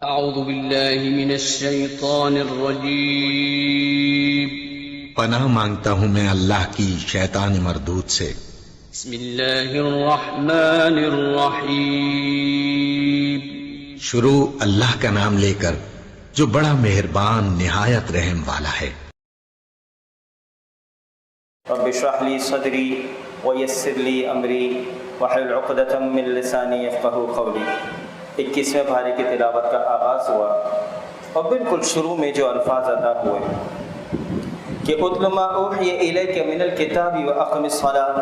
اعوذ باللہ من الشیطان الرجیم پناہ مانگتا ہوں میں اللہ کی شیطان مردود سے۔ بسم اللہ الرحمن الرحیم شروع اللہ کا نام لے کر جو بڑا مہربان نہایت رحم والا ہے۔ رب اشرح لی صدری ویسر لی امری واحلل عقدۃ من لسانی یفقہوا قولی۔ 21ویں پارے کی تلاوت کا آغاز ہوا اور بالکل شروع میں جو الفاظ ادا ہوئے کہ اتل ما اوحی الیک من الکتاب واقم الصلاۃ،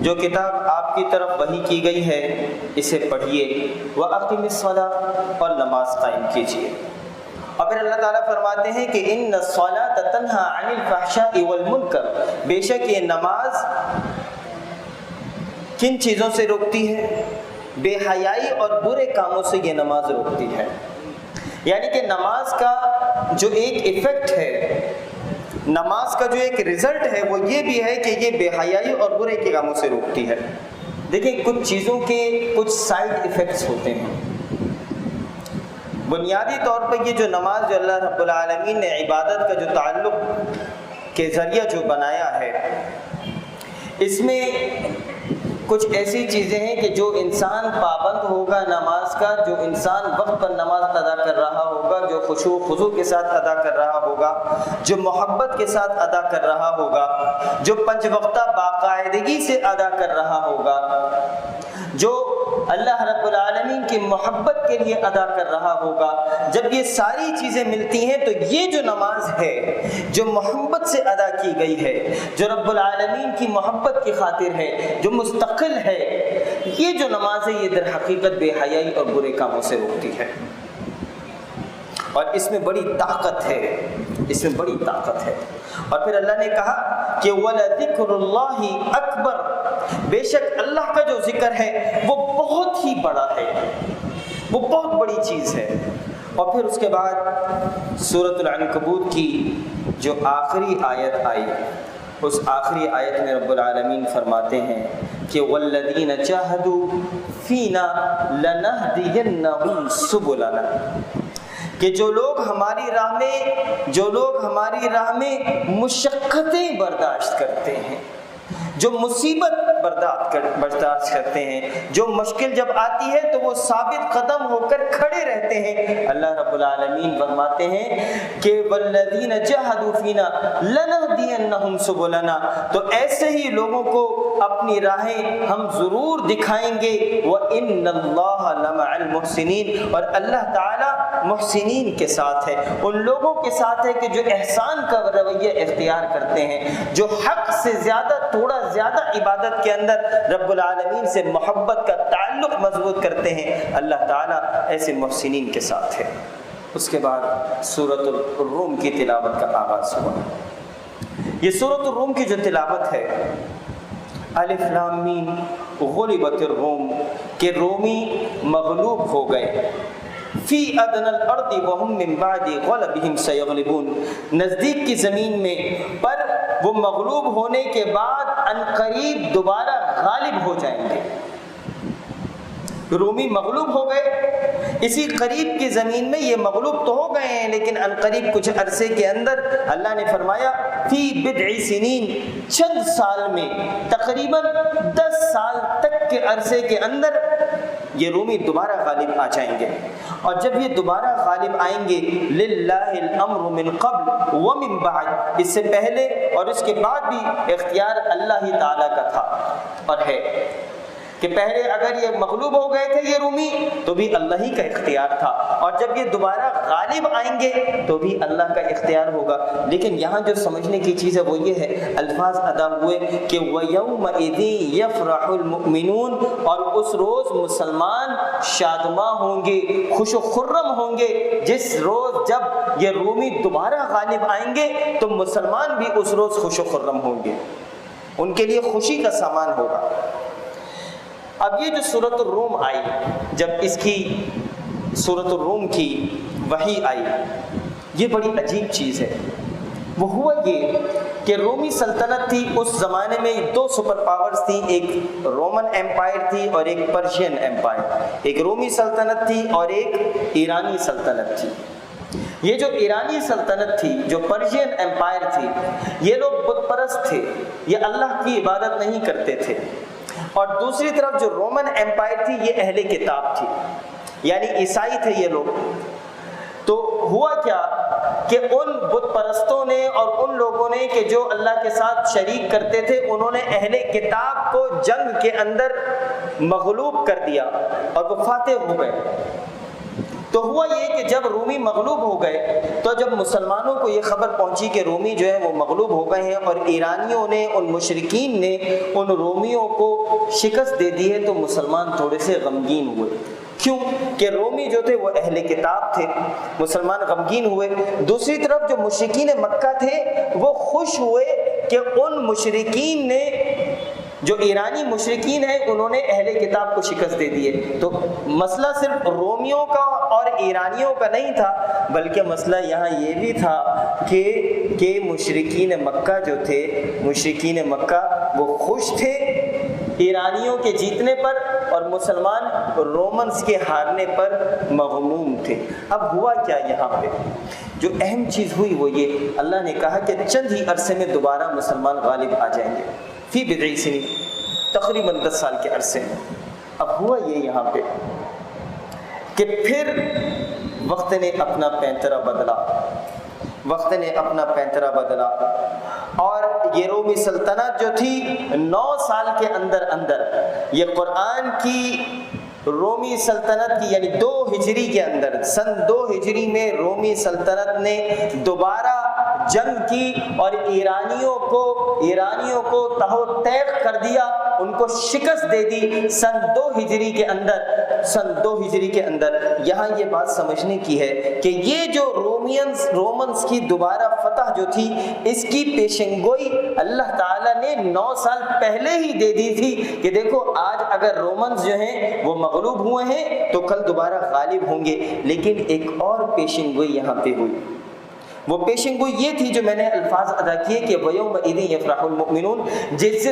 جو کتاب آپ کی طرف وحی کی گئی ہے اسے پڑھیے، واقم الصلاۃ، اور نماز قائم کیجیے۔ اور پھر اللہ تعالیٰ فرماتے ہیں کہ ان الصلاۃ تنہی عن الفحشاء والمنکر، بے شک یہ نماز کن چیزوں سے روکتی ہے؟ بے حیائی اور برے کاموں سے یہ نماز روکتی ہے۔ یعنی کہ نماز کا جو ایک ایفیکٹ ہے، نماز کا جو ایک رزلٹ ہے وہ یہ بھی ہے کہ یہ بے حیائی اور برے کے کاموں سے روکتی ہے۔ دیکھیں کچھ چیزوں کے کچھ سائیڈ ایفیکٹس ہوتے ہیں۔ بنیادی طور پر یہ جو نماز جو اللہ رب العالمین نے عبادت کا جو تعلق کے ذریعہ جو بنایا ہے، اس میں کچھ ایسی چیزیں ہیں کہ جو انسان پابند ہوگا نماز کا، جو انسان وقت پر نماز ادا کر رہا ہوگا، جو خشوع و خضوع کے ساتھ ادا کر رہا ہوگا، جو محبت کے ساتھ ادا کر رہا ہوگا، جو 5 وقتہ باقاعدگی سے ادا کر رہا ہوگا، جو اللہ رب العالمین کی محبت کے لیے ادا کر رہا ہوگا، جب یہ ساری چیزیں ملتی ہیں تو یہ جو نماز ہے جو محبت سے ادا کی گئی ہے، جو رب العالمین کی محبت کی خاطر ہے، جو مستقل ہے، یہ جو نماز ہے یہ در حقیقت بے حیائی اور برے کاموں سے روکتی ہے۔ اور اس میں بڑی طاقت ہے، اس میں بڑی طاقت ہے۔ اور پھر اللہ نے کہا کہ وَلَذِكْرُ اللَّهِ أَكْبَرُ، بے شک اللہ کا جو ذکر ہے وہ بہت ہی بڑا ہے، وہ بہت بڑی چیز ہے۔ اور پھر اس کے بعد سورۃ العنکبوت کی جو آخری آیت آئی، اس آخری آیت میں رب العالمین فرماتے ہیں کہ وَالَّذِينَ جَاهَدُوا فِينَا لَنَهْدِيَنَّهُمْ سُبُلَنَا، کہ جو لوگ ہماری راہ میں مشقتیں برداشت کرتے ہیں، جو مصیبت برداشت کرتے ہیں، جو مشکل جب آتی ہے تو وہ ثابت قدم ہو کر کھڑے رہتے ہیں، اللہ رب العالمین فرماتے ہیں کہ وَالَّذِينَ جَاهَدُوا فِينَا لَنَهْدِيَنَّهُمْ سُبُلَنَا، تو ایسے ہی لوگوں کو اپنی راہیں ہم ضرور دکھائیں گے۔ وَإِنَّ اللَّهَ لَمَعَ الْمُحْسِنِينَ، اور اللہ تعالیٰ محسنین کے ساتھ ہے، ان لوگوں کے ساتھ ہے کہ جو احسان کا رویہ اختیار کرتے ہیں، جو حق سے تھوڑا زیادہ عبادت کے اندر رب العالمین سے محبت کا تعلق مضبوط کرتے ہیں، اللہ تعالیٰ ایسے محسنین کے ساتھ ہے۔ اس کے بعد سورۃ الروم کی تلاوت کا آغاز ہوا۔ یہ سورۃ الروم کی جو تلاوت ہے، الف لام میم غلبت الروم، کہ رومی مغلوب ہو گئے، فی ادنی الارض وهم من بعد غلبهم سیغلبون، نزدیک کی زمین میں، پر وہ مغلوب ہونے کے بعد عنقریب دوبارہ غالب ہو جائیں گے۔ رومی مغلوب ہو گئے، اسی قریب کی زمین میں یہ مغلوب تو ہو گئے ہیں، لیکن عنقریب کچھ عرصے کے اندر اللہ نے فرمایا فی بضع سنین، چند سال میں، تقریباً 10 سال تک کے عرصے کے اندر یہ رومی دوبارہ غالب آ جائیں گے۔ اور جب یہ دوبارہ غالب آئیں گے، للہ الامر من قبل ومن بعد، اس سے پہلے اور اس کے بعد بھی اختیار اللہ ہی تعالیٰ کا تھا اور ہے، کہ پہلے اگر یہ مغلوب ہو گئے تھے یہ رومی تو بھی اللہ ہی کا اختیار تھا، اور جب یہ دوبارہ غالب آئیں گے تو بھی اللہ کا اختیار ہوگا۔ لیکن یہاں جو سمجھنے کی چیز ہے وہ یہ ہے، الفاظ ادا ہوئے کہ وَيَوْمَئِذٍ يَفْرَحُ الْمُؤْمِنُونَ، اور اس روز مسلمان شادماں ہوں گے، خوش و خرم ہوں گے، جس روز جب یہ رومی دوبارہ غالب آئیں گے تو مسلمان بھی اس روز خوش و خرم ہوں گے، ان کے لیے خوشی کا سامان ہوگا۔ اب یہ جو سورۃ الروم آئی، جب اس کی سورۃ الروم کی وحی آئی، یہ بڑی عجیب چیز ہے۔ وہ ہوا یہ کہ رومی سلطنت تھی، اس زمانے میں دو سپر پاورز تھیں، ایک رومن ایمپائر تھی اور ایک پرشین ایمپائر، ایک رومی سلطنت تھی اور ایک ایرانی سلطنت تھی۔ یہ جو ایرانی سلطنت تھی، جو پرشین ایمپائر تھی، یہ لوگ بت پرست تھے، یہ اللہ کی عبادت نہیں کرتے تھے، اور دوسری طرف جو رومن ایمپائر تھی یہ اہل کتاب تھی، یعنی عیسائی تھے یہ لوگ۔ تو ہوا کیا کہ ان بت پرستوں نے اور ان لوگوں نے کہ جو اللہ کے ساتھ شریک کرتے تھے، انہوں نے اہل کتاب کو جنگ کے اندر مغلوب کر دیا اور وہ فاتح ہو گئے۔ تو ہوا یہ کہ جب رومی مغلوب ہو گئے تو جب مسلمانوں کو یہ خبر پہنچی کہ رومی جو ہے وہ مغلوب ہو گئے ہیں اور ایرانیوں نے، ان مشرکین نے ان رومیوں کو شکست دے دی ہے، تو مسلمان تھوڑے سے غمگین ہوئے۔ کیوں کہ رومی جو تھے وہ اہل کتاب تھے، مسلمان غمگین ہوئے۔ دوسری طرف جو مشرکین مکہ تھے وہ خوش ہوئے کہ ان مشرکین نے، جو ایرانی مشرکین ہیں، انہوں نے اہل کتاب کو شکست دے دی ہے۔ تو مسئلہ صرف رومیوں کا اور ایرانیوں کا نہیں تھا، بلکہ مسئلہ یہاں یہ بھی تھا کہ مشرکین مکہ جو تھے، مشرکین مکہ وہ خوش تھے ایرانیوں کے جیتنے پر، اور مسلمان رومنز کے ہارنے پر مغموم تھے۔ اب ہوا کیا یہاں پہ؟ جو اہم چیز ہوئی وہ یہ، اللہ نے کہا کہ چند ہی عرصے میں دوبارہ مسلمان غالب آ جائیں گے، فی بضع سنین، تقریباً 10 سال کے عرصے میں۔ اب ہوا یہ یہاں پہ کہ پھر وقت نے اپنا پینترا بدلا، وقت نے اپنا پینترا بدلا، اور یہ رومی سلطنت جو تھی 9 سال کے اندر یہ قرآن کی رومی سلطنت کی، یعنی 2 ہجری کے اندر، سن 2 ہجری میں رومی سلطنت نے دوبارہ جنگ کی اور ایرانیوں کو تہو تیغ کر دیا، ان کو شکست دے دی سن 2 ہجری کے اندر۔ یہاں یہ بات سمجھنے کی ہے کہ یہ جو رومنز کی دوبارہ فتح جو تھی، اس کی پیشنگوئی اللہ تعالیٰ نے 9 سال پہلے ہی دے دی تھی کہ دیکھو آج اگر رومنز جو ہیں وہ مغلوب ہوئے ہیں تو کل دوبارہ غالب ہوں گے۔ لیکن ایک اور پیشنگوئی یہاں پہ ہوئی، وہ پیشنگوئی یہ تھی جو میں نے الفاظ ادا کیے کہ وَيَوْمَئِذٍ يَفْرَحُ الْمُؤْمِنُونَ، جس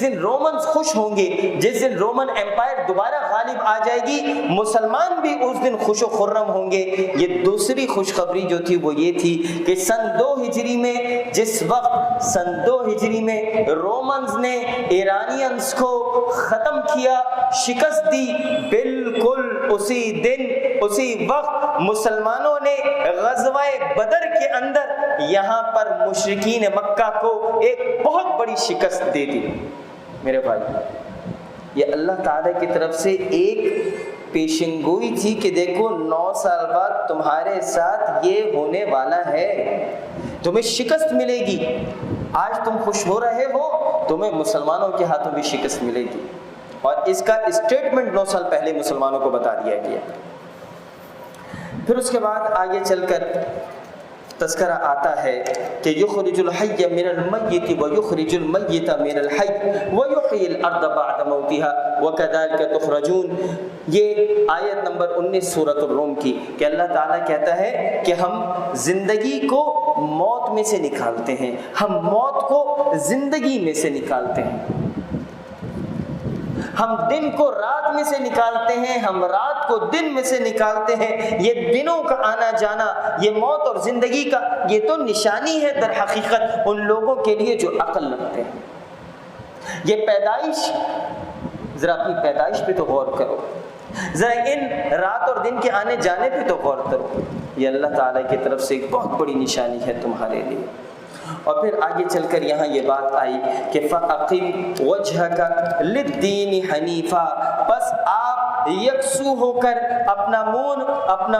دن رومنز خوش ہوں گے، جس دن رومن ایمپائر دوبارہ غالب آ جائے گی، مسلمان بھی اس دن خوش و خرم ہوں گے۔ یہ دوسری خوشخبری جو تھی وہ یہ تھی کہ سن 2 ہجری میں، جس وقت سن 2 ہجری میں رومنز نے ایرانینز کو ختم کیا، شکست دی، بالکل اسی وقت مسلمانوں نے غزوہ بدر کے اندر یہاں پر مشرکین مکہ کو ایک بہت بڑی شکست دے دی۔ میرے بھائی، یہ اللہ تعالیٰ کی طرف سے ایک پیشنگوئی تھی کہ دیکھو 9 سال بعد تمہارے ساتھ یہ ہونے والا ہے، تمہیں شکست ملے گی۔ آج تم خوش ہو رہے ہو، تمہیں مسلمانوں کے ہاتھوں بھی شکست ملے گی، اور اس کا اسٹیٹمنٹ 9 سال پہلے مسلمانوں کو بتا دیا گیا۔ پھر اس کے بعد آگے چل کر تذکرہ آتا ہے کہ یخرج الحی من المیت ویخرج المیت من الحی ویحیی الارض بعد موتها وکذالک تخرجون۔ یہ آیت نمبر 19 سورۃ الروم کی، کہ اللہ تعالیٰ کہتا ہے کہ ہم زندگی کو موت میں سے نکالتے ہیں، ہم موت کو زندگی میں سے نکالتے ہیں، ہم دن کو رات میں سے نکالتے ہیں، ہم رات کو دن میں سے نکالتے ہیں۔ یہ دنوں کا آنا جانا، یہ موت اور زندگی کا، یہ تو نشانی ہے در حقیقت ان لوگوں کے لیے جو عقل رکھتے ہیں۔ یہ پیدائش، ذرا اپنی پیدائش پہ تو غور کرو، ذرا ان رات اور دن کے آنے جانے پہ تو غور کرو، یہ اللہ تعالیٰ کی طرف سے ایک بہت بڑی نشانی ہے تمہارے لیے۔ اور پھر آگے چل کر یہاں یہ بات آئی کہ فَأَقِمْ وَجْهَكَ لِلدِّينِ حَنِيفًا، بس آپ یکسو ہو کر اپنا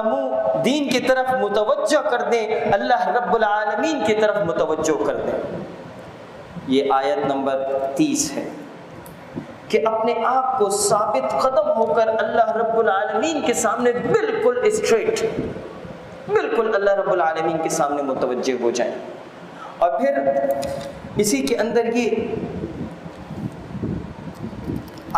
منہ دین کی طرف متوجہ کر دیں، اللہ رب العالمین کی طرف متوجہ کر دیں۔ یہ آیت نمبر 30 ہے کہ اپنے آپ کو ثابت قدم ہو کر اللہ رب العالمین کے سامنے بالکل اسٹریٹ، بالکل اللہ رب العالمین کے سامنے متوجہ ہو جائیں۔ اور پھر اسی کے اندر یہ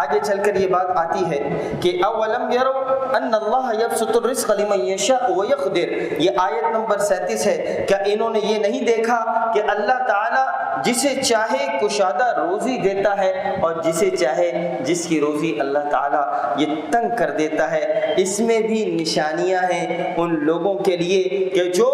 آگے چل کر یہ بات آتی ہے کہ اولم یرو ان اللہ یبسط الرزق لمن یشاء ویقدر، یہ آیت نمبر 37 ہے۔ کیا انہوں نے یہ نہیں دیکھا کہ اللہ تعالیٰ جسے چاہے کشادہ روزی دیتا ہے اور جسے چاہے جس کی روزی اللہ تعالیٰ یہ تنگ کر دیتا ہے۔ اس میں بھی نشانیاں ہیں ان لوگوں کے لیے کہ جو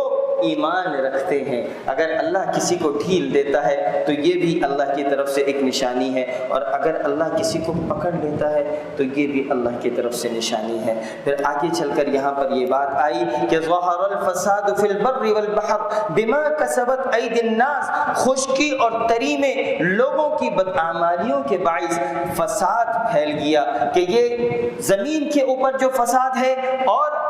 ایمان رکھتے ہیں۔ اگر اللہ کسی کو ڈھیل دیتا ہے تو یہ بھی اللہ کی طرف سے ایک نشانی ہے، اور اگر اللہ کسی کو پکڑ لیتا ہے تو یہ بھی اللہ کی طرف سے نشانی ہے۔ پھر آگے چل کر یہاں پر یہ بات آئی کہ ظہر الفساد فی البر والبحر بما کسبت ایدی الناس، خشکی اور تری میں لوگوں کی بدعمالیوں کے باعث فساد پھیل گیا، کہ یہ زمین کے اوپر جو فساد ہے اور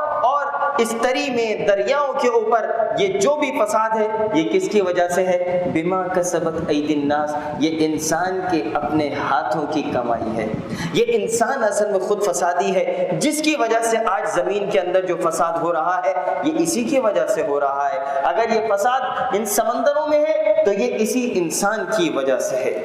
اس تری میں دریاؤں کے اوپر یہ جو بھی فساد ہے یہ کس کی وجہ سے ہے؟ بما کسبت ایدی الناس، یہ انسان کے اپنے ہاتھوں کی کمائی ہے۔ یہ انسان اصل میں خود فسادی ہے، جس کی وجہ سے آج زمین کے اندر جو فساد ہو رہا ہے یہ اسی کی وجہ سے ہو رہا ہے۔ اگر یہ فساد ان سمندروں میں ہے تو یہ اسی انسان کی وجہ سے ہے۔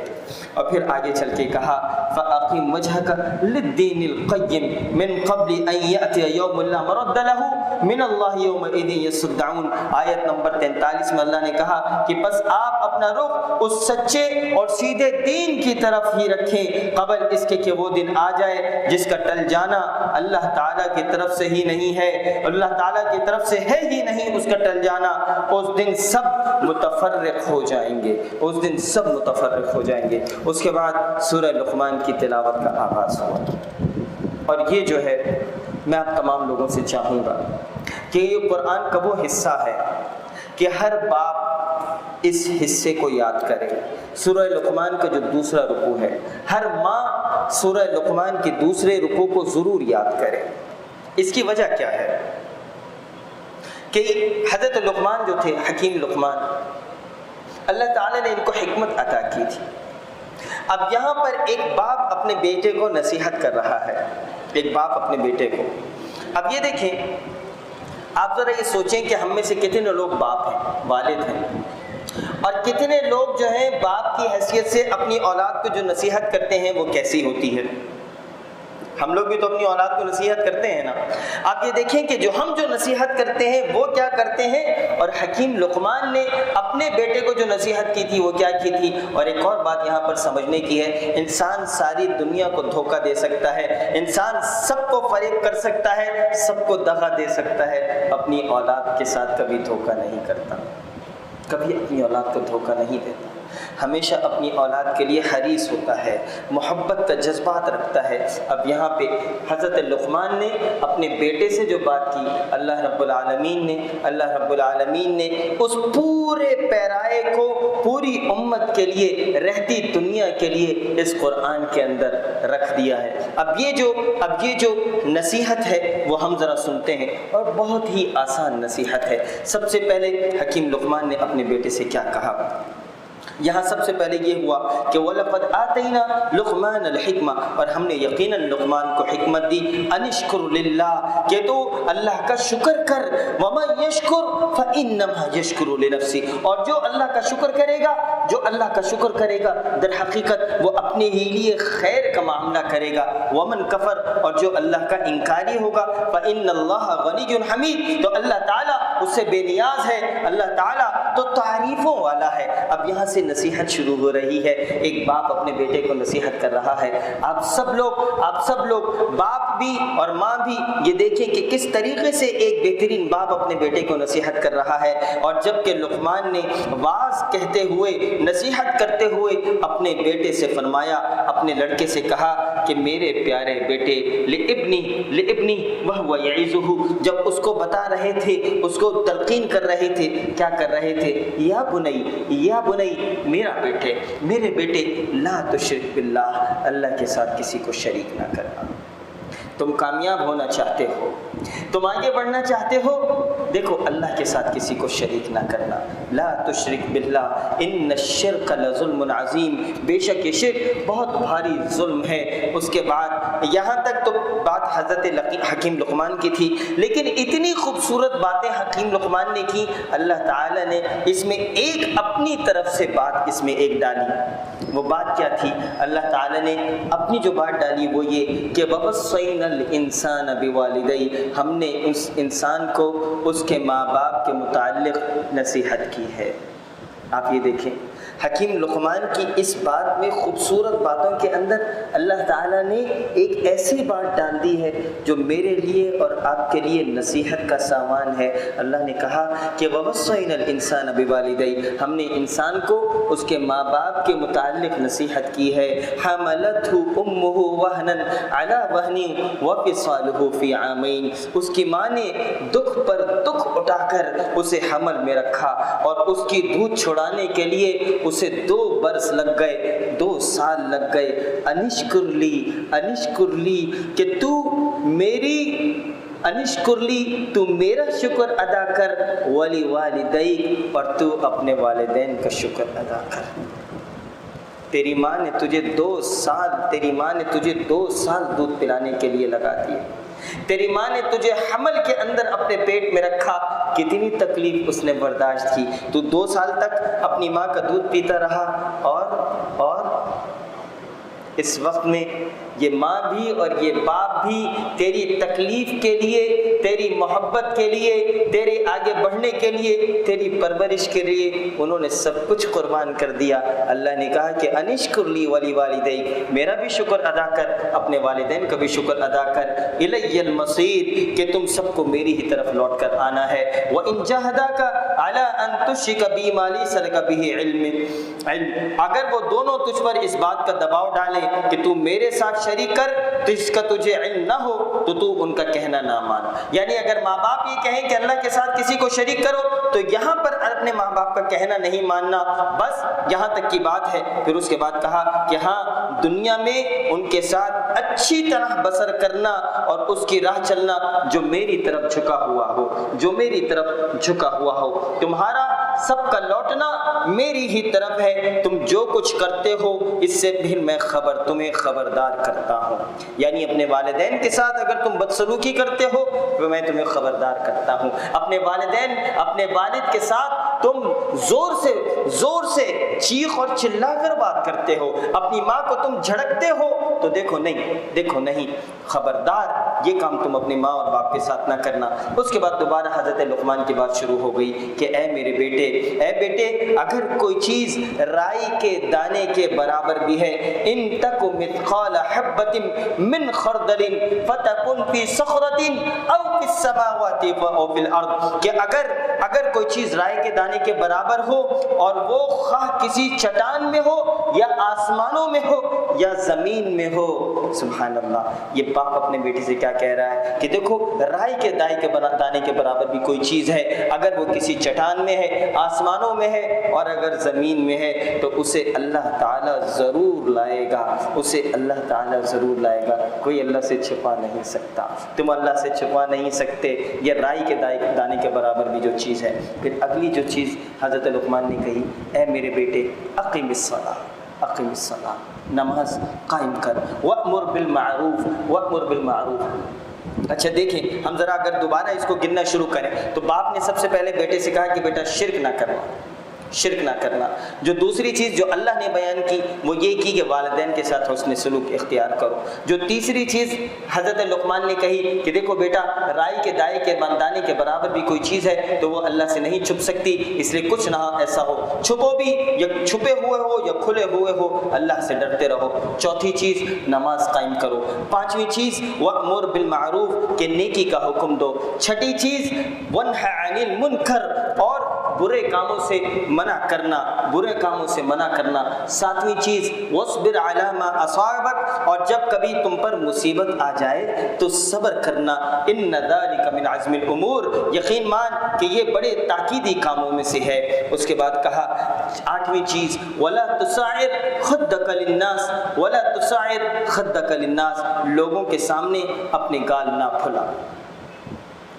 اور پھر آگے چل کے کہا فَأَقِمْ وَجْهَكَ لِلدِّينِ الْقَيِّمِ مِنْ قَبْلِ أَنْ يَأْتِيَ يَوْمٌ لَا مَرَدَّ لَهُ مِنَ اللَّهِ يَوْمَئِذٍ يَصُدَّعُونَ۔ آیت نمبر 43 میں اللہ نے کہا کہ بس آپ اپنا رخ اس سچے اور سیدھے دین کی طرف ہی رکھیں قبل اس کے کہ وہ دن آ جائے جس کا ٹل جانا اللہ تعالیٰ کی طرف سے ہی نہیں ہے، اللہ تعالیٰ کی طرف سے ہے ہی نہیں اس کا ٹل جانا۔ اس دن سب متفرق ہو جائیں گے، اس دن سب متفرق ہو جائیں گے۔ اس کے بعد سورہ لقمان کی تلاوت کا آغاز ہوا، اور یہ جو ہے میں آپ تمام لوگوں سے چاہوں گا کہ یہ قرآن کا وہ حصہ ہے کہ ہر باپ اس حصے کو یاد کرے۔ سورہ لقمان کا جو دوسرا رکوع ہے، ہر ماں سورہ لقمان کے دوسرے رکوع کو ضرور یاد کرے۔ اس کی وجہ کیا ہے کہ حضرت لقمان جو تھے، حکیم لقمان، اللہ تعالیٰ نے ان کو حکمت عطا کی تھی۔ اب یہاں پر ایک باپ اپنے بیٹے کو نصیحت کر رہا ہے، ایک باپ اپنے بیٹے کو۔ اب یہ دیکھیں، آپ ذرا یہ سوچیں کہ ہم میں سے کتنے لوگ باپ ہیں، والد ہیں، اور کتنے لوگ جو ہیں باپ کی حیثیت سے اپنی اولاد کو جو نصیحت کرتے ہیں وہ کیسی ہوتی ہے۔ ہم لوگ بھی تو اپنی اولاد کو نصیحت کرتے ہیں نا۔ آپ یہ دیکھیں کہ جو ہم جو نصیحت کرتے ہیں وہ کیا کرتے ہیں، اور حکیم لقمان نے اپنے بیٹے کو جو نصیحت کی تھی وہ کیا کی تھی۔ اور ایک اور بات یہاں پر سمجھنے کی ہے، انسان ساری دنیا کو دھوکہ دے سکتا ہے، انسان سب کو فریب کر سکتا ہے، سب کو دغا دے سکتا ہے، اپنی اولاد کے ساتھ کبھی دھوکہ نہیں کرتا، کبھی اپنی اولاد کو دھوکہ نہیں دیتا، ہمیشہ اپنی اولاد کے لیے حریص ہوتا ہے، محبت کا جذبات رکھتا ہے۔ اب یہاں پہ حضرت لقمان نے اپنے بیٹے سے جو بات کی، اللہ رب العالمین نے اس پورے پیرائے کو پوری امت کے لیے، رہتی دنیا کے لیے اس قرآن کے اندر رکھ دیا ہے۔ اب یہ جو نصیحت ہے وہ ہم ذرا سنتے ہیں، اور بہت ہی آسان نصیحت ہے۔ سب سے پہلے حکیم لقمان نے اپنے بیٹے سے کیا کہا؟ یہاں سب سے پہلے یہ ہوا کہ وَلَقَدْ آتَيْنَا لُقْمَانَ الْحِكْمَةَ، اور ہم نے یقیناً لقمان کو حکمت دی، أَنِشْكُرْ لِلَّهِ، کہ تو اللہ کا شکر کر، وَمَنْ يَشْكُرْ فَإِنَّمَا يَشْكُرُ لِنَفْسِهِ، اور جو اللہ کا شکر کرے گا، جو اللہ کا شکر کرے گا در حقیقت وہ اپنے ہی لیے خیر کا معاملہ کرے گا۔ وَمَنْ كَفَرْ، اور جو اللہ کا انکاری ہوگا، فَإِنَّ اللَّهَ غَنِيٌّ حَمِيدٌ، تو اللہ تعالیٰ اس سے بے نیاز ہے، اللہ تعالیٰ تو تعریفوں والا ہے۔ اب یہاں سے نصیحت شروع ہو رہی ہے، ایک باپ اپنے بیٹے کو نصیحت کر رہا ہے۔ آپ سب لوگ باپ بھی اور ماں بھی یہ دیکھیں کہ کس طریقے سے ایک بہترین باپ اپنے بیٹے کو نصیحت کر رہا ہے۔ اور جب کہ لقمان نے واعظ کہتے ہوئے، نصیحت کرتے ہوئے اپنے بیٹے سے فرمایا، اپنے لڑکے سے کہا کہ میرے پیارے بیٹے، لِابْنِي وَهُوَ يَعِظُهُ، جب اس کو بتا رہے تھے، اس کو تلقین کر رہے تھے، کیا کر رہے تھے؟ یا بنی، میرے بیٹے، لا تشرک باللہ، اللہ کے ساتھ کسی کو شریک نہ کرنا۔ تم کامیاب ہونا چاہتے ہو، تم آگے بڑھنا چاہتے ہو، دیکھو اللہ کے ساتھ کسی کو شریک نہ کرنا، لا تشرک باللہ ان الشرک لظلم عظیم، بے شک یہ شرک بہت بھاری ظلم ہے۔ اس کے بعد یہاں تک تو بات حضرت حکیم لقمان کی تھی، لیکن اتنی خوبصورت باتیں حکیم لقمان نے کی، اللہ تعالیٰ نے اس میں ایک اپنی طرف سے بات اس میں ایک ڈالی۔ وہ بات کیا تھی؟ اللہ تعالیٰ نے اپنی جو بات ڈالی وہ یہ کہ وَوَصَّيْنَا الْإِنسَانَ بِوَالِدَيْهِ، ہم نے اس انسان کو اس کے ماں باپ کے متعلق نصیحت کی ہے۔ آپ یہ دیکھیں حکیم لقمان کی اس بات میں، خوبصورت باتوں کے اندر اللہ تعالیٰ نے ایک ایسی بات ڈال دی ہے جو میرے لیے اور آپ کے لیے نصیحت کا سامان ہے۔ اللہ نے کہا کہ وَوَصَّيْنَا الْإِنسَانَ بِوَالِدَيْهِ، ہم نے انسان کو اس کے ماں باپ کے متعلق نصیحت کی ہے۔ حَمَلَتْهُ أُمُّهُ وَهْنًا عَلَى وَهْنٍ وَفِصَالُهُ فِي عَامَيْنِ، اس کی ماں نے دکھ پر دکھ اٹھا کر اسے حمل میں رکھا، اور اس کی دودھ چھڑانے کے لیے اسے 2 برس لگ گئے، 2 سال لگ گئے۔ انشکر لی کہ تو میرا شکر ادا کر، ولی والدیک، اور تو اپنے والدین کا شکر ادا کر۔ تیری ماں نے تجھے 2 سال دودھ پلانے کے لیے لگا دیے، تیری ماں نے تجھے حمل کے اندر اپنے پیٹ میں رکھا، کتنی تکلیف اس نے برداشت کی، تو 2 سال تک اپنی ماں کا دودھ پیتا رہا، اور اس وقت میں یہ ماں بھی اور یہ باپ بھی تیری تکلیف کے لیے، تیری محبت کے لیے، تیرے آگے بڑھنے کے لیے، تیری پرورش کے لیے انہوں نے سب کچھ قربان کر دیا۔ اللہ نے کہا کہ انشکر لی ولی والدیک، میرا بھی شکر ادا کر، اپنے والدین کا بھی شکر ادا کر۔ الی المصیر، کہ تم سب کو میری ہی طرف لوٹ کر آنا ہے۔ وَإِن جَاهَدَاكَ عَلَىٰ أَن تُشْرِكَ بِي مَا لَيْسَ لَكَ بِهِ علم، اگر وہ دونوں تجھ پر اس بات کا دباؤ ڈالیں کہ تو میرے ساتھ شریک کر تو اس کا تجھے علم نہ ہو، تو ان کا کہنا نہ مان۔ یعنی اگر ماں باپ یہ کہیں کہ اللہ کے ساتھ کسی کو شریک کرو تو یہاں پر اپنے ماں باپ کا کہنا نہیں ماننا، بس یہاں تک کی بات ہے۔ پھر اس کے بعد کہا کہ ہاں دنیا میں ان کے ساتھ اچھی طرح بسر کرنا اور اس کی راہ چلنا جو میری طرف جھکا ہوا ہو، تمہارا سب کا لوٹنا میری ہی طرف ہے، تم جو کچھ کرتے ہو اس سے بھی میں تمہیں خبردار کرتا ہوں۔ یعنی اپنے والدین کے ساتھ اگر تم بدسلوکی کرتے ہو تو میں تمہیں خبردار کرتا ہوں۔ اپنے والد کے ساتھ تم زور سے چیخ اور چلا کر بات کرتے ہو، اپنی ماں کو تم جھڑکتے ہو، تو دیکھو نہیں، خبردار، یہ کام تم اپنی ماں اور باپ کے ساتھ نہ کرنا۔ اس کے بعد دوبارہ حضرت لقمان کی بات شروع ہو گئی کہ اے میرے بیٹے، اگر کوئی چیز رائی کے دانے کے برابر بھی ہے، ان تک مثقال حبۃ من خردل فتکن فی صخرۃ او فی السماوات او فی الارض، کہ اگر کوئی چیز رائی کے دانے کے برابر ہو اور وہ خواہ کسی چٹان میں ہو یا آسمانوں میں ہو یا زمین میں ہو۔ سبحان اللہ، یہ باپ اپنے بیٹے سے کیا کہہ رہا ہے کہ دیکھو رائی کے دانے کے برابر بھی کوئی چیز ہے، اگر وہ کسی چٹان میں ہے، آسمانوں میں ہے اور اگر زمین میں ہے تو اسے اللہ تعالیٰ ضرور لائے گا، کوئی اللہ سے چھپا نہیں سکتا، تم اللہ سے چھپا نہیں سکتے، یہ رائی کے دانے کے برابر بھی جو چیز ہے۔ پھر اگلی جو چیز حضرت لقمان نے کہی، اے میرے بیٹے اقیم الصلاۃ، نماز قائم کر، وَأْمُرْ بِالْمَعْرُوفِ۔ اچھا دیکھیں، ہم ذرا اگر دوبارہ اس کو گننا شروع کریں تو باپ نے سب سے پہلے بیٹے سے کہا کہ بیٹا شرک نہ کرنا۔ جو دوسری چیز جو اللہ نے بیان کی وہ یہ کی کہ والدین کے ساتھ حسن سلوک اختیار کرو۔ جو تیسری چیز حضرت لقمان نے کہی کہ دیکھو بیٹا، رائی کے دانے کے برابر بھی کوئی چیز ہے تو وہ اللہ سے نہیں چھپ سکتی، اس لیے کچھ نہ ایسا ہو، چھپو بھی یا چھپے ہوئے ہو یا کھلے ہوئے ہو، اللہ سے ڈرتے رہو۔ چوتھی چیز نماز قائم کرو۔ پانچویں چیز وَأْمُرْ بِالْمَعْرُوفِ، کہ نیکی کا حکم دو۔ چھٹی چیز وَانْهَ عَنِ الْمُنْكَرِ، اور برے کاموں سے منع کرنا۔ ساتویں چیز وَاصْبِرْ عَلَىٰ مَا أَصَابَكَ، اور جب کبھی تم پر مصیبت آ جائے تو صبر کرنا۔ إِنَّ ذَلِكَ مِنْ عَزْمِ الْأُمُورِ، یقین مان کہ یہ بڑے تاکیدی کاموں میں سے ہے۔ اس کے بعد کہا آٹھویں چیز وَلَا تُصَعِّرْ خَدَّكَ لِلنَّاسِ، لوگوں کے سامنے اپنے گال نہ پھلا۔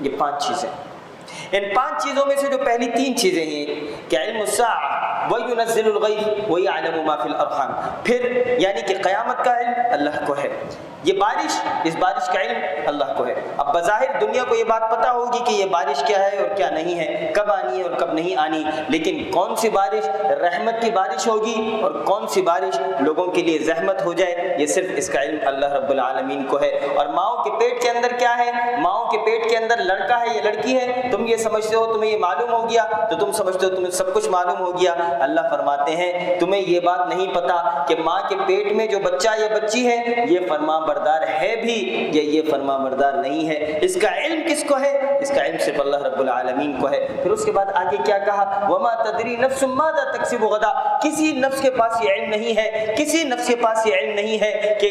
یہ 5 چیزیں. ان 5 چیزوں میں سے جو پہلی 3 چیزیں ہیں کہ علم الساعہ وَيُنَزِّلُ الْغَيْثَ وَيَعْلَمُ مَا فِي الْأَرْحَامِ، پھر یعنی کہ قیامت کا علم اللہ کو ہے، یہ بارش، اس بارش کا علم اللہ کو ہے. اب بظاہر دنیا کو یہ بات پتہ ہوگی کہ یہ بارش کیا ہے اور کیا نہیں ہے، کب آنی ہے اور کب نہیں آنی، لیکن کون سی بارش رحمت کی بارش ہوگی اور کون سی بارش لوگوں کے لیے زحمت ہو جائے، یہ صرف اس کا علم اللہ رب العالمین کو ہے. اور ماؤں کے پیٹ کے اندر کیا ہے، ماؤں کے پیٹ کے اندر لڑکا ہے یا لڑکی ہے، تم یہ سمجھتے ہو تمہیں یہ معلوم ہو گیا تو تم سمجھتے ہو تمہیں سب کچھ معلوم ہو گیا. اللہ فرماتے ہیں تمہیں یہ بات نہیں پتہ کہ ماں کے پیٹ میں جو بچہ یا بچی ہے یہ فرما بردار ہے بھی یا یہ فرما بردار نہیں ہے. اس کا علم کس کو ہے؟ اس کا علم صرف اللہ رب العالمین کو ہے. پھر اس کے بعد آگے کیا کہا، وما تدری نفس ماذا تکسب غدا، کسی نفس کے پاس یہ علم نہیں ہے، کسی نفس کے پاس یہ علم نہیں ہے کہ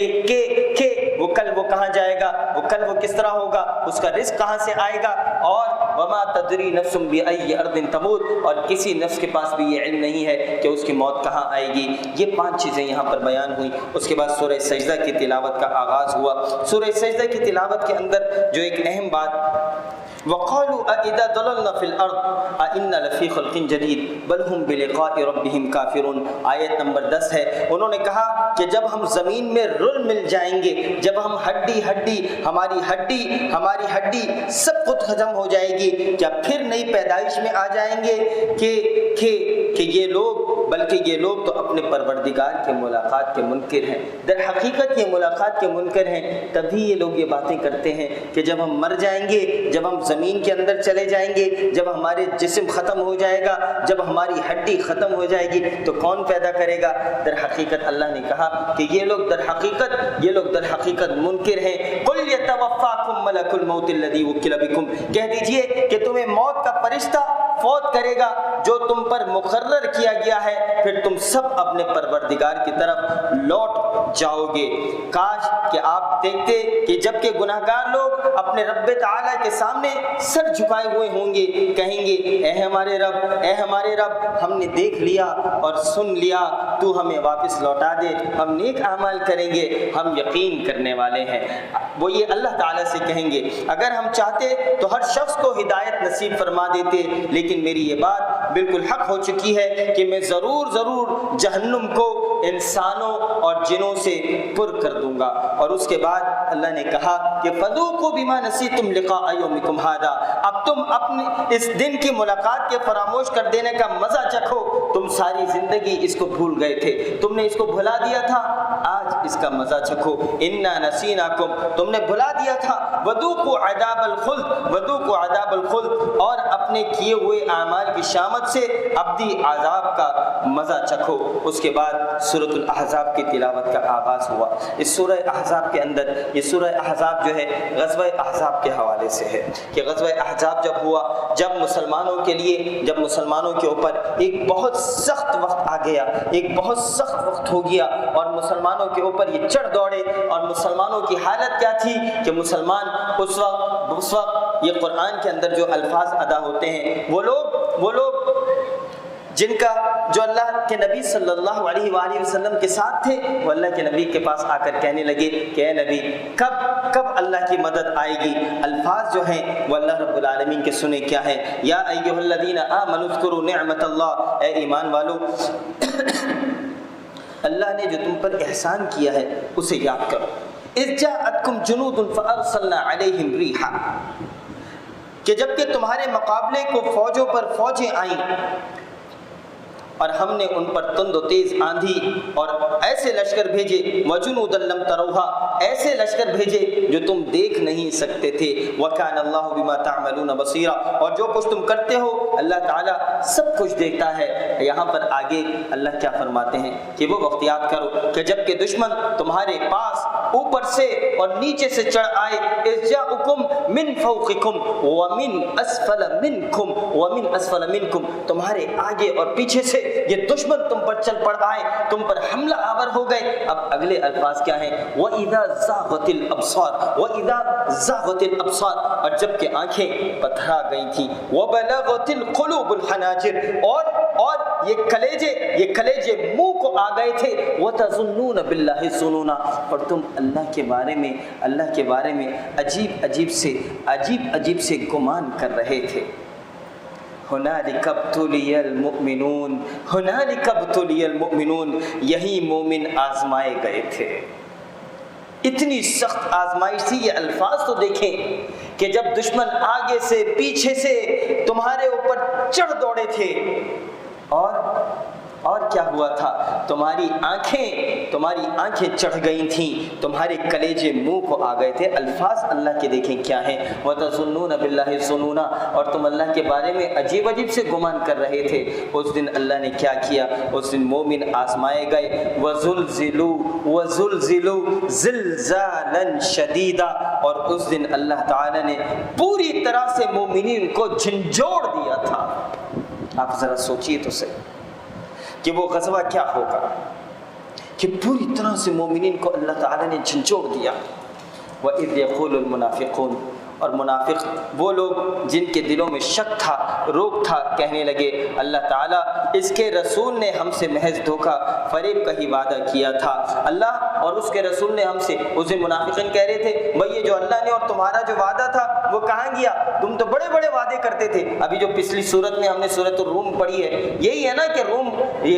وہ کل وہ کہاں جائے گا، وہ کل وہ کس طرح ہوگا، اس کا رزق کہاں سے آئے گا. اور وما تدری نفس بأي ارض تموت، اور کسی نفس کے پاس بھی یہ علم نہیں ہے کہ اس کی موت کہاں آئے گی. یہ 5 چیزیں یہاں پر بیان ہوئیں. اس کے بعد سورہ سجدہ کی تلاوت کا آغاز ہوا. سورہ سجدہ کی تلاوت کے اندر جو ایک اہم بات، وَقَالُوا أَإِذَا ضَلَلْنَا فِي الْأَرْضِ أَإِنَّا لَفِي خَلْقٍ جَدِيدٍ بَلْ هُمْ بِلِقَاءِ رَبِّهِمْ كَافِرُونَ. آیت نمبر 10 ہے. انہوں نے کہا کہ جب ہم زمین میں رل مل جائیں گے، جب ہم ہماری ہڈی سب کچھ ختم ہو جائے گی، کیا پھر نئی پیدائش میں آ جائیں گے کہ یہ لوگ، بلکہ یہ لوگ تو اپنے پروردگار کے ملاقات کے منکر ہیں. در حقیقت یہ ملاقات کے منکر ہیں. تبھی یہ لوگ یہ باتیں کرتے ہیں کہ جب ہم مر جائیں گے، جب ہم زمین کے اندر چلے جائیں گے، جب ہمارے جسم ختم ہو جائے گا، جب ہماری ہڈی ختم ہو جائے گی تو کون پیدا کرے گا. در حقیقت اللہ نے کہا کہ یہ لوگ در حقیقت منکر ہیں. قل یتوفاکم ملک الموت الذی وکل بکم، کہہ دیجئے کہ تمہیں موت کا فرشتہ فوت کرے گا جو تم پر مقرر کیا گیا ہے، پھر تم سب اپنے پروردگار کی طرف لوٹ جاؤ گے. کاش کہ آپ دیکھتے کہ جب کہ گناہگار لوگ اپنے رب تعالیٰ کے سامنے سر جھکائے ہوئے ہوں گے، کہیں گے اے ہمارے رب ہم نے دیکھ لیا اور سن لیا، تو ہمیں واپس لوٹا دے، ہم نیک اعمال کریں گے، ہم یقین کرنے والے ہیں. وہ یہ اللہ تعالیٰ سے کہیں گے اگر ہم چاہتے تو ہر شخص کو ہدایت نصیب فرما دیتے، لیکن میری یہ بات بالکل حق ہو چکی ہے کہ میں ضرور جہنم کو انسانوں اور جنوں سے پر کر دوں گا. اور اس کے بعد اللہ نے کہا کہ فذوقوا بما نسیتم لقاء یومکم ھذا، اب تم اپنے اس دن کی ملاقات کے فراموش کر دینے کا مزہ چکھو. تم ساری زندگی اس کو بھول گئے تھے، تم نے اس کو بھلا دیا تھا، آج اس کا مزہ چکھو. انا نسیناکم، تم نے بھلا دیا تھا. وذوقوا عذاب الخلد، اور اپنے کیے ہوئے اعمال کی شامت سے ابدی عذاب کا مزہ چکھو. اس کے بعد سورۃ الاحزاب کی تلاوت کا آغاز ہوا. اس سورہ احزاب کے اندر، یہ سورہ احزاب جو ہے غزوہ احزاب کے حوالے سے ہے کہ غزوہ احزاب جب ہوا، جب مسلمانوں کے اوپر ایک بہت سخت وقت آ گیا، ایک بہت سخت وقت ہو گیا اور مسلمانوں کے اوپر یہ چڑھ دوڑے. اور مسلمانوں کی حالت کیا تھی کہ مسلمان اس وقت یہ قرآن کے اندر جو الفاظ ادا ہوتے ہیں، وہ لوگ جو اللہ کے نبی صلی اللہ علیہ وآلہ وسلم کے ساتھ تھے، وہ اللہ کے نبی کے پاس آ کر کہنے لگے کہ اے نبی کب اللہ کی مدد آئے گی. الفاظ جو ہیں وہ اللہ رب العالمین کے سنے کیا ہیں، یا ایھا الذین آمنوا اذکروا نعمت اللہ، اے ایمان والو اللہ نے جو تم پر احسان کیا ہے اسے یاد کرو. اذ جاءتکم جنود فارسلنا علیہم ریحا، کہ جب کہ تمہارے مقابلے کو فوجوں پر فوجیں آئیں اور ہم نے ان پر تند و تیز آندھی اور ایسے لشکر بھیجے، وجنودا لم تروہا، ایسے لشکر بھیجے جو تم دیکھ نہیں سکتے تھے. وکان اللہ بما تعملون بصیرا، اور جو کچھ تم کرتے ہو اللہ تعالیٰ سب کچھ دیکھتا ہے. یہاں پر آگے اللہ کیا فرماتے ہیں کہ وہ وقت یاد کرو کہ جب کہ دشمن تمہارے پاس اوپر سے اور نیچے سے چڑھ آئے، اذ جاءکم من فوقکم ومن اسفل منکم، تمہارے آگے اور پیچھے سے یہ دشمن تم پر چل پڑ آئے، تم پر حملہ آور ہو گئے. اب اگلے الفاظ کیا ہیں، وَإِذَا زَاغَتِ الْأَبْصَارُ، اور جب کہ آنکھیں پتھرا گئی تھیں، وَبَلَغَتِ الْقُلُوبُ الْحَنَاجِرَ، اور اور یہ کلیجے منہ کو آ گئے تھے. وَتَظُنُّونَ بِاللَّهِ الظُّنُونَ، اور تم اللہ کے بارے میں عجیب سے گمان کر رہے تھے. هُنَالِكَ ابْتُلِيَ الْمُؤْمِنُونَ، هُنَالِكَ ابْتُلِيَ الْمُؤْمِنُونَ، یہی مومن آزمائے گئے تھے. اتنی سخت آزمائش تھی. یہ الفاظ تو دیکھیں کہ جب دشمن آگے سے پیچھے سے تمہارے اوپر چڑھ دوڑے تھے، اور کیا ہوا تھا؟ تمہاری آنکھیں چڑھ گئی تھیں، تمہارے کلیجے منہ کو آ گئے تھے. الفاظ اللہ کے دیکھیں کیا ہیں. وَتَظُنُّونَ بِاللَّهِ الظُّنُونَ، اور تم اللہ کے بارے میں عجیب سے گمان کر رہے تھے. اس دن اللہ نے کیا کیا؟ اس دن مومن آزمائے گئے. وَزُلْزِلُوا زِلْزَالًا شَدِيدًا، اور اس دن اللہ تعالی نے پوری طرح سے مومنین کو جھنجھوڑ دیا تھا. آپ ذرا سوچئے تو صحیح کہ وہ غزوہ کیا ہوگا کہ پوری طرح سے مومنین کو اللہ تعالی نے جھنجھوڑ دیا. وَإِذْ يَقُولُ الْمُنَافِقُونَ، اور منافق وہ لوگ جن کے دلوں میں شک تھا، روک تھا، کہنے لگے اللہ تعالیٰ اس کے رسول نے ہم سے محض دھوکہ فریب کا ہی وعدہ کیا تھا. اللہ اور اس کے رسول نے ہم سے، اس دن منافقین کہہ رہے تھے بھئی یہ جو اللہ نے اور تمہارا جو وعدہ تھا وہ کہاں گیا؟ تم تو بڑے بڑے وعدے کرتے تھے. ابھی جو پچھلی صورت میں ہم نے سورۃ الروم پڑھی ہے، یہی ہے نا کہ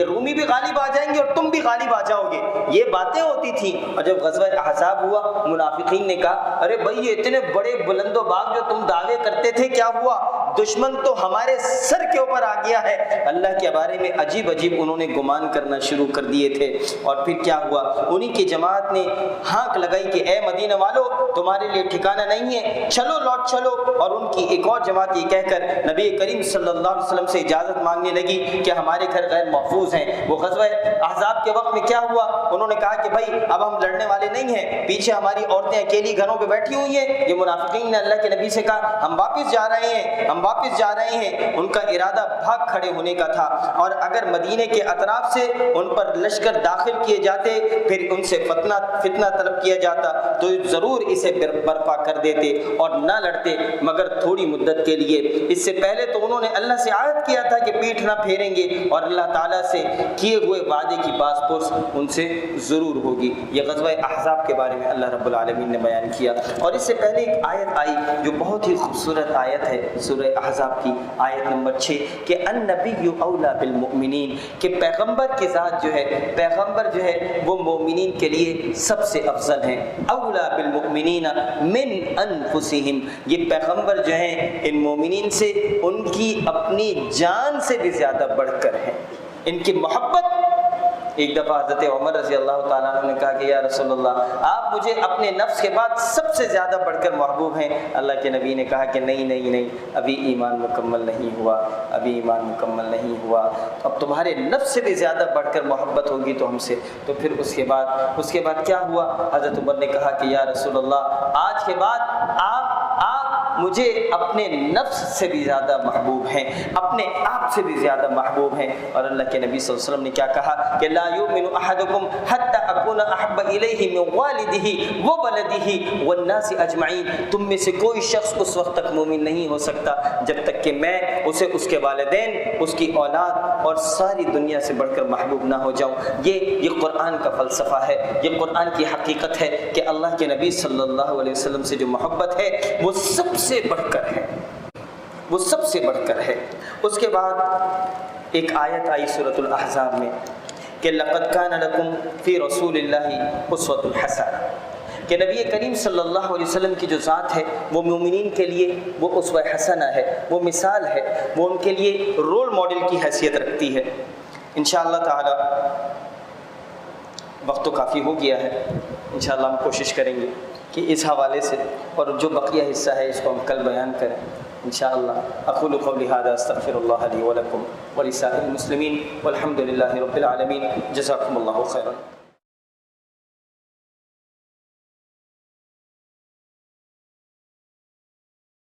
رومی بھی غالب آ جائیں گے اور تم بھی غالب آ جاؤ گے. یہ باتیں ہوتی تھیں. اور جب غزوہ احزاب ہوا، منافقین نے کہا ارے بھائی یہ اتنے بڑے بلند و باغ جو تم دعوے کرتے تھے کیا ہوا؟ دشمن تو ہمارے سر کے اوپر آ گیا ہے. اللہ کے بارے میں عجیب انہوں نے گمان کرنا شروع کر دیے تھے. اور پھر کیا ہوا؟ انہی کی جماعت نے ہانک لگائی کہ اے مدینہ والو تمہارے لیے ٹھکانہ نہیں ہے، چلو لوٹ چلو. اور ان کی ایک اور جماعت یہ کہہ کر نبی کریم صلی اللہ علیہ وسلم سے اجازت مانگنے لگی کہ ہمارے گھر غیر محفوظ ہیں. وہ غزوہ احزاب کے وقت میں کیا ہوا؟ انہوں نے کہا کہ بھائی اب ہم لڑنے والے نہیں ہیں، پیچھے ہماری عورتیں اکیلی گھروں پہ بیٹھی ہوئی ہیں. یہ منافقین نے اللہ کے نبی سے کہا ہم واپس جا رہے ہیں. ان کا ارادہ بھاگ کھڑے ہونے کا تھا، اور اگر مدینے کے اطراف سے ان پر لشکر داخل کیے جاتے، پھر ان سے فتنہ طلب کیا جاتا تو ضرور اسے برپا کر دیتے اور نہ لڑتے مگر تھوڑی مدت کے لیے. اس سے پہلے تو انہوں نے اللہ سے عہد کیا تھا کہ پیٹھ نہ پھیریں گے اور اللہ تعالیٰ سے کیے ہوئے وعدے کی باز پرس ان سے ضرور ہوگی. یہ غزوہ احزاب کے بارے میں اللہ رب العالمین نے بیان کیا. اور اس سے پہلے ایک آیت آئی جو بہت ہی خوبصورت آیت ہے، سورہ احزاب کی آیت نمبر 6 کہ النبی اولا بالمؤمنین، کہ پیغمبر کی ذات جو ہے وہ مومنین کے لیے سب سے افضل ہیں. اولا بالمؤمنین من انفسہم، یہ پیغمبر جو ہیں ان مومنین سے ان کی اپنی جان سے بھی زیادہ بڑھ کر ہیں. ان کی محبت. ایک دفعہ حضرت عمر رضی اللہ تعالیٰ عنہ نے کہا کہ یا رسول اللہ آپ مجھے اپنے نفس کے بعد سب سے زیادہ بڑھ کر محبوب ہیں. اللہ کے نبی نے کہا کہ نہیں، ابھی ایمان مکمل نہیں ہوا. اب تمہارے نفس سے بھی زیادہ بڑھ کر محبت ہوگی تو ہم سے. تو پھر اس کے بعد کیا ہوا؟ حضرت عمر نے کہا کہ یا رسول اللہ آج کے بعد آپ مجھے اپنے نفس سے بھی زیادہ محبوب ہیں، اپنے آپ سے بھی زیادہ محبوب ہیں. اور اللہ کے نبی صلی اللہ علیہ وسلم نے کیا کہا کہ لا یؤمن احدکم حتی اکون احب الیہ من والدہ وولدہ والناس اجمعین، تم میں سے کوئی شخص اس وقت تک مومن نہیں ہو سکتا جب تک کہ میں اسے اس کے والدین، اس کی اولاد اور ساری دنیا سے بڑھ کر محبوب نہ ہو جاؤں. یہ قرآن کا فلسفہ ہے، یہ قرآن کی حقیقت ہے کہ اللہ کے نبی صلی اللہ علیہ وسلم سے جو محبت ہے وہ سب سے بڑھ کر ہے. اس کے بعد ایک آیت آئی سورۃ الاحزاب میں کہ لقد کان لکم فی رسول اللہ اسوۃ حسنہ، کہ نبی کریم صلی اللہ علیہ وسلم کی جو ذات ہے وہ مومنین کے لیے وہ اسوہ حسنہ ہے، وہ مثال ہے، وہ ان کے لیے رول ماڈل کی حیثیت رکھتی ہے. انشاءاللہ تعالی وقت تو کافی ہو گیا ہے. انشاءاللہ ہم کوشش کریں گے کہ اس حوالے سے اور جو بقیہ حصہ ہے اس کو ہم کل بیان کریں انشاءاللہ. اقول قولی ھذا استغفر اللہ لی ولکم ولسائر المسلمین والحمد للہ رب العالمین. جزاکم اللہ خیرا.